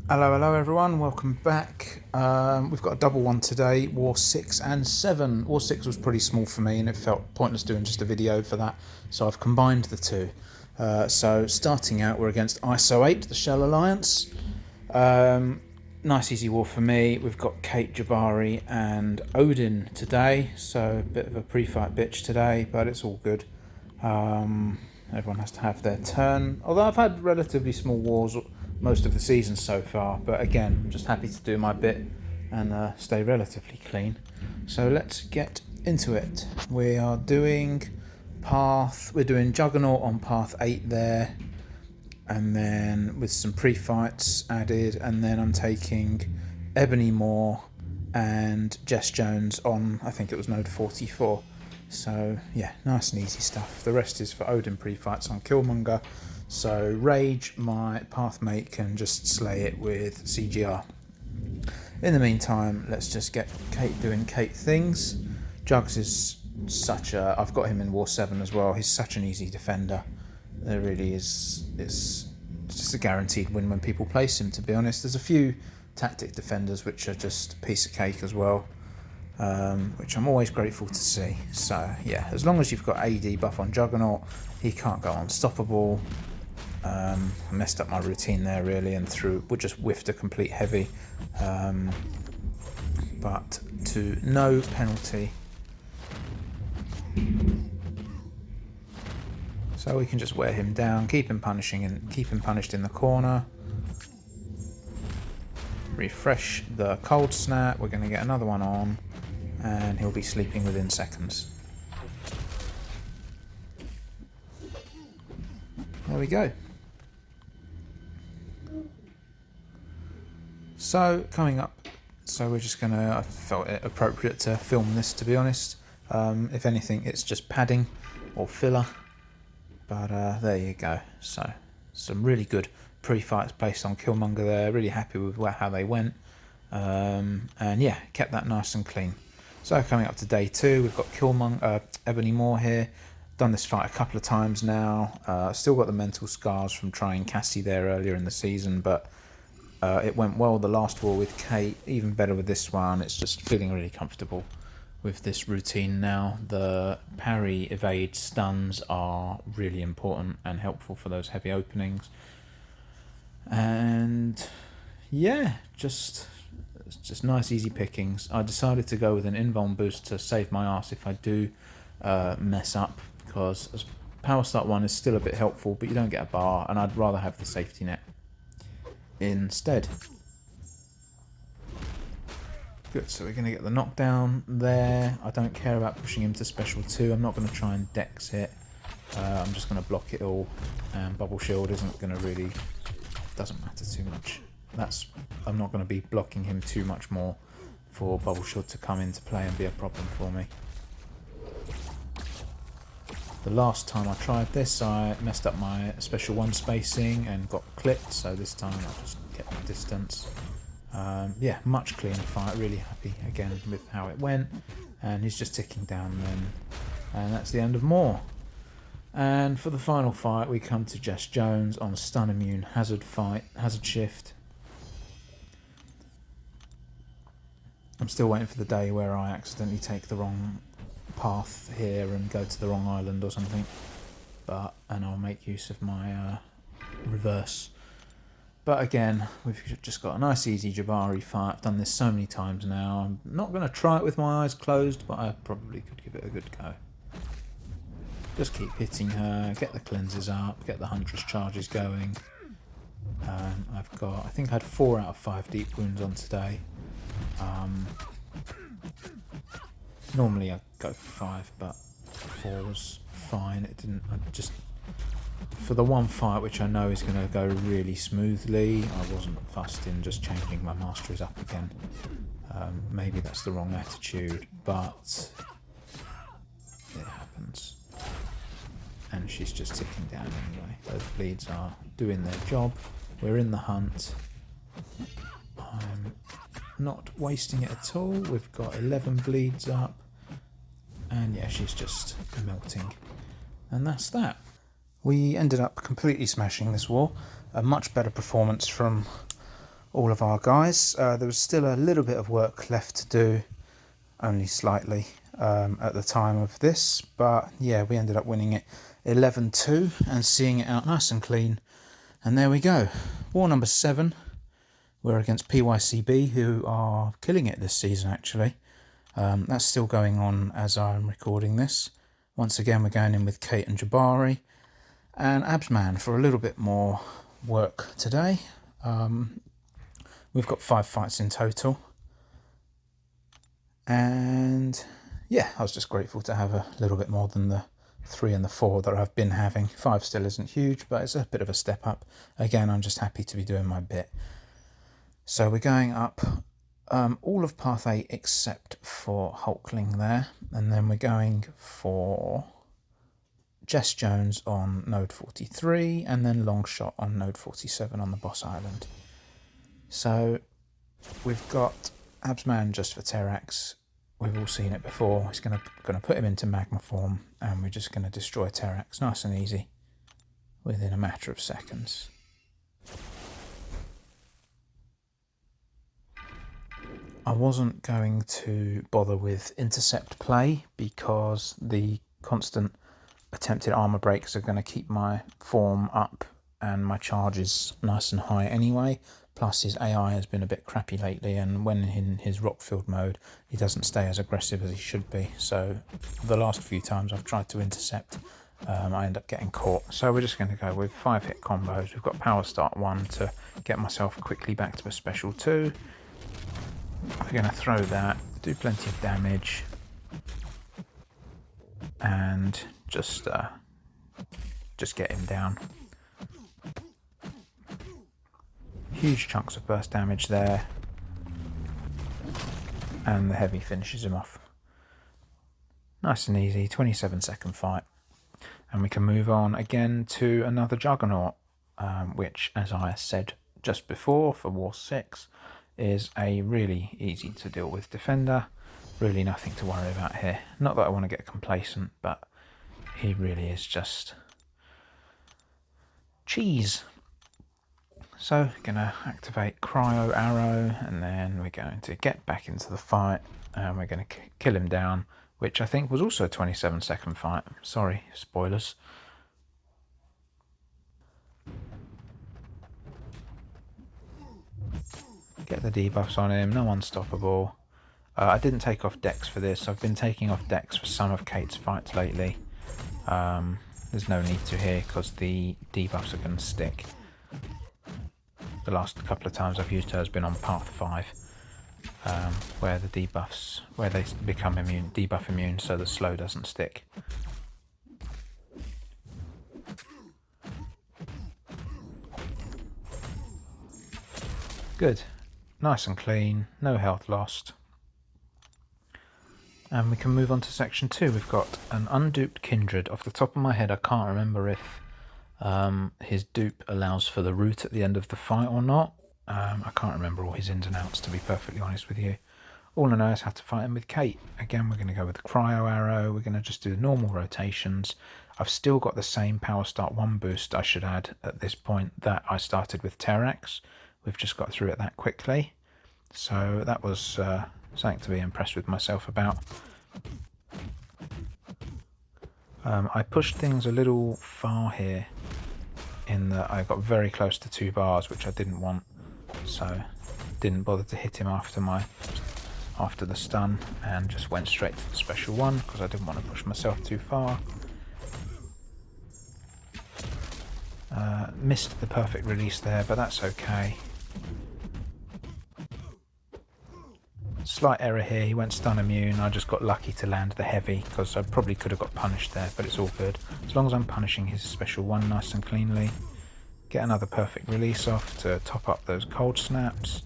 Hello everyone, welcome back. We've got a double one today, War 6 and 7. War 6 was pretty small for me and it felt pointless doing just a video for that, so I've combined the two. So starting out, we're against Iso8a, the Shell Alliance. Nice easy war for me. We've got Kate, Jabari and Odin today, so a bit of a pre-fight bitch today, but it's all good. Everyone has to have their turn, although I've had relatively small wars most of the season so far, but again, I'm just happy to do my bit and stay relatively clean. So let's get into it. We are doing we're doing Juggernaut on path 8 there, and then with some pre-fights added, and then I'm taking Ebony Moore and Jess Jones on, I think it was node 44. So yeah, nice and easy stuff. The rest is for Odin pre-fights on Killmonger. So Rage, my pathmate, can just slay it with CGR. In the meantime, let's just get Kate doing Kate things. Juggs is I've got him in War 7 as well. He's such an easy defender. There really is. It's just a guaranteed win when people place him, to be honest. There's a few tactic defenders which are just a piece of cake as well, which I'm always grateful to see. So yeah, as long as you've got AD buff on Juggernaut, he can't go unstoppable. I messed up my routine there really and we just whiffed a complete heavy, but to no penalty. So we can just wear him down, keep him punished in the corner. Refresh the cold snap. We're going to get another one on, and he'll be sleeping within seconds. There we go. So coming up, we're just I felt it appropriate to film this, to be honest. If anything, it's just padding or filler, but there you go. So some really good pre-fights based on Killmonger there. Really happy with how they went, and yeah, kept that nice and clean. So coming up to day 2, we've got Ebony Moore here. Done this fight a couple of times now. Still got the mental scars from trying Cassie there earlier in the season, but it went well the last war with Kate, even better with this one. It's just feeling really comfortable with this routine now. The parry, evade, stuns are really important and helpful for those heavy openings. And yeah, just nice easy pickings. I decided to go with an invuln boost to save my ass if I do mess up, because Power Start 1 is still a bit helpful, but you don't get a bar, and I'd rather have the safety net instead. Good, so we're going to get the knockdown there. I don't care about pushing him to special 2. I'm not going to try and dex it. I'm just going to block it all, and bubble shield isn't going to really, doesn't matter too much. I'm not going to be blocking him too much more for bubble shield to come into play and be a problem for me. The last time I tried this, I messed up my special 1 spacing and got clipped, so this time I just kept my distance. Yeah, much cleaner fight, really happy again with how it went, and he's just ticking down then, and that's the end of Moore. And for the final fight, we come to Jess Jones on stun immune hazard shift. I'm still waiting for the day where I accidentally take the wrong path here and go to the wrong island or something, and I'll make use of my reverse. But again, we've just got a nice easy Jabari fight. I've done this so many times now. I'm not going to try it with my eyes closed, but I probably could give it a good go. Just keep hitting her, get the cleanses up, get the Huntress charges going. I think I had 4 out of 5 deep wounds on today. Normally I go for 5, but 4 was fine. It didn't. For the one fight which I know is going to go really smoothly, I wasn't fussed in just changing my masteries up again. Maybe that's the wrong attitude, but it happens. And she's just ticking down anyway. Those bleeds are doing their job. We're in the hunt. I'm not wasting it at all. We've got 11 bleeds up. And yeah, she's just melting. And that's that. We ended up completely smashing this war. A much better performance from all of our guys. There was still a little bit of work left to do, only slightly at the time of this, but yeah, we ended up winning it 11-2 and seeing it out nice and clean. And there we go. War number 7. We're against PYCB, who are killing it this season, actually. That's still going on as I'm recording this. Once again, we're going in with Kate and Jabari and Absman for a little bit more work today. We've got 5 fights in total. And yeah, I was just grateful to have a little bit more than the 3 and the 4 that I've been having. 5 still isn't huge, but it's a bit of a step up. Again, I'm just happy to be doing my bit. So we're going up all of path 8 except for Hulkling there, and then we're going for Jess Jones on node 43 and then Longshot on node 47 on the boss island. So we've got Absman just for Terrax. We've all seen it before. He's gonna put him into magma form, and we're just gonna destroy Terrax nice and easy within a matter of seconds. I wasn't going to bother with intercept play because the constant attempted armor breaks are going to keep my form up and my charges nice and high anyway. Plus his AI has been a bit crappy lately, and when in his rock-filled mode he doesn't stay as aggressive as he should be. So the last few times I've tried to intercept, I end up getting caught. So we're just going to go with 5-hit combos. We've got Power Start 1 to get myself quickly back to a Special 2. We're going to throw that, do plenty of damage, and just get him down. Huge chunks of burst damage there, and the heavy finishes him off. Nice and easy, 27-second fight. And we can move on again to another Juggernaut, which, as I said just before, for War 6, is a really easy to deal with defender. Really nothing to worry about here. Not that I want to get complacent, but he really is just cheese. So gonna activate Cryo Arrow, and then we're going to get back into the fight, and we're going to kill him down, which I think was also a 27-second fight. Sorry, spoilers. Get the debuffs on him, no unstoppable. I didn't take off Dex for this. I've been taking off Dex for some of Kate's fights lately. There's no need to here because the debuffs are going to stick. The last couple of times I've used her has been on path 5, where the debuffs, where they become immune, debuff immune, so the slow doesn't stick. Good. Nice and clean, no health lost. And we can move on to section 2. We've got an unduped Kindred. Off the top of my head, I can't remember if his dupe allows for the root at the end of the fight or not. I can't remember all his ins and outs, to be perfectly honest with you. All I know is how to fight him with Kate. Again, we're going to go with the Cryo Arrow. We're going to just do the normal rotations. I've still got the same Power Start 1 boost, I should add, at this point, that I started with Terrax. We've just got through it that quickly. So that was something to be impressed with myself about. I pushed things a little far here in that I got very close to 2 bars, which I didn't want. So didn't bother to hit him after the stun, and just went straight to the Special 1 because I didn't want to push myself too far. Missed the perfect release there, but that's okay. Slight error here, he went stun immune. I just got lucky to land the heavy because I probably could have got punished there, but it's all good. As long as I'm punishing his Special 1 nice and cleanly. Get another perfect release off to top up those cold snaps.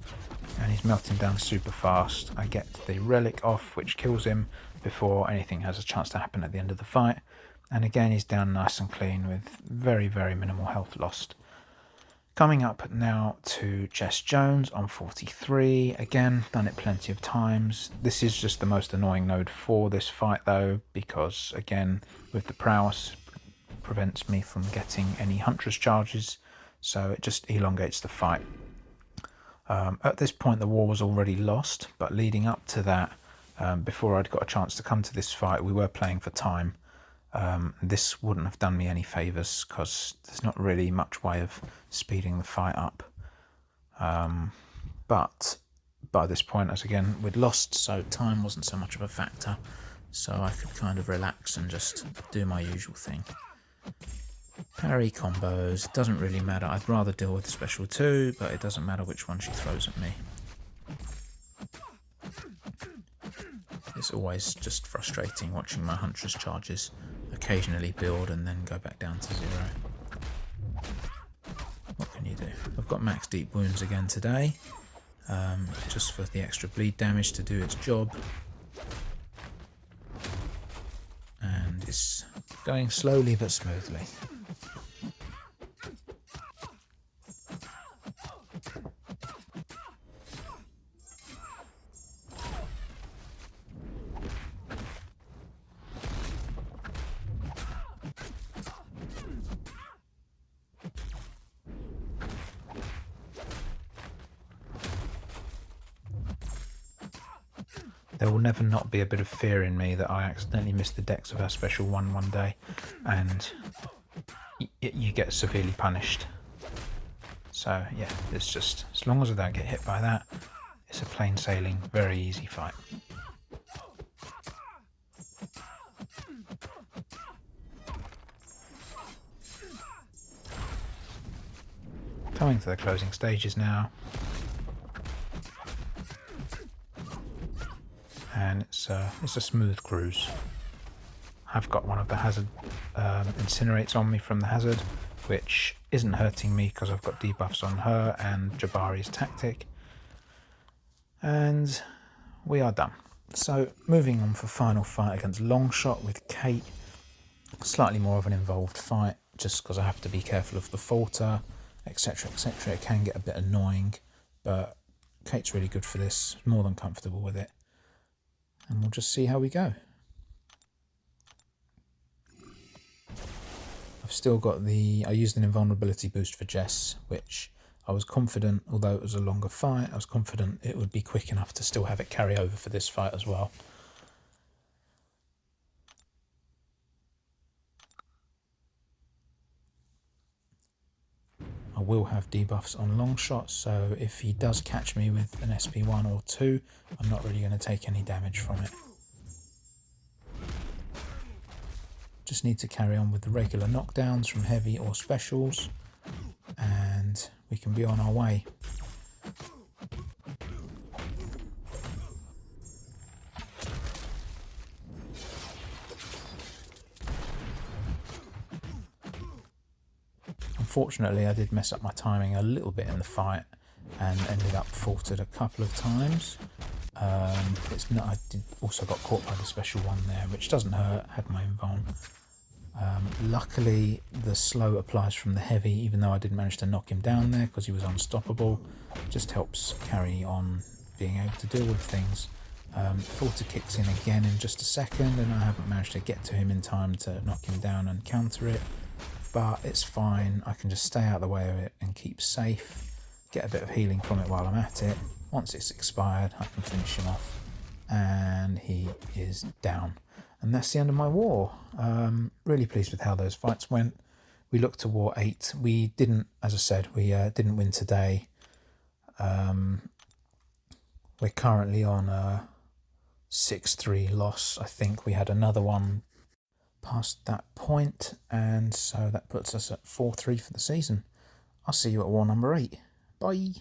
And he's melting down super fast. I get the relic off, which kills him before anything has a chance to happen at the end of the fight. And again, he's down nice and clean with very, very minimal health lost. Coming up now to Jess Jones on 43. Again, done it plenty of times. This is just the most annoying node for this fight though, because again, with the prowess, prevents me from getting any Huntress charges, so it just elongates the fight. At this point the war was already lost, but leading up to that, before I'd got a chance to come to this fight, we were playing for time. This wouldn't have done me any favours because there's not really much way of speeding the fight up. But by this point, as again, we'd lost, so time wasn't so much of a factor. So I could kind of relax and just do my usual thing. Parry combos, doesn't really matter. I'd rather deal with the special 2, but it doesn't matter which one she throws at me. It's always just frustrating watching my Huntress charges occasionally build and then go back down to 0. What can you do? I've got max deep wounds again today, just for the extra bleed damage to do its job. And it's going slowly but smoothly. There will never not be a bit of fear in me that I accidentally missed the decks of our special one day, and you get severely punished. So yeah, it's just, as long as I don't get hit by that, it's a plain sailing, very easy fight. Coming to the closing stages now. And it's a smooth cruise. I've got one of the hazard incinerates on me from the hazard, which isn't hurting me because I've got debuffs on her and Jabari's tactic. And we are done. So moving on for final fight against Longshot with Kate. Slightly more of an involved fight, just because I have to be careful of the falter, etc, etc. It can get a bit annoying, but Kate's really good for this, more than comfortable with it. And we'll just see how we go. I've still got I used an invulnerability boost for Jess, which I was confident, although it was a longer fight, I was confident it would be quick enough to still have it carry over for this fight as well. I will have debuffs on Longshot, so if he does catch me with an SP1 or 2, I'm not really going to take any damage from it. Just need to carry on with the regular knockdowns from heavy or specials, and we can be on our way. Unfortunately, I did mess up my timing a little bit in the fight and ended up faltered a couple of times. I also got caught by the special 1 there, which doesn't hurt, had my invuln. Luckily, the slow applies from the heavy, even though I did manage to knock him down there because he was unstoppable. Just helps carry on being able to deal with things. Falter kicks in again in just a second, and I haven't managed to get to him in time to knock him down and counter it. But it's fine, I can just stay out of the way of it and keep safe, get a bit of healing from it while I'm at it. Once it's expired, I can finish him off, and he is down. And that's the end of my war. Really pleased with how those fights went. We looked to war 8. We didn't, as I said, we didn't win today. We're currently on a 6-3 loss. I think we had another one past that point, and so that puts us at 4-3 for the season. I'll see you at war number 8. Bye.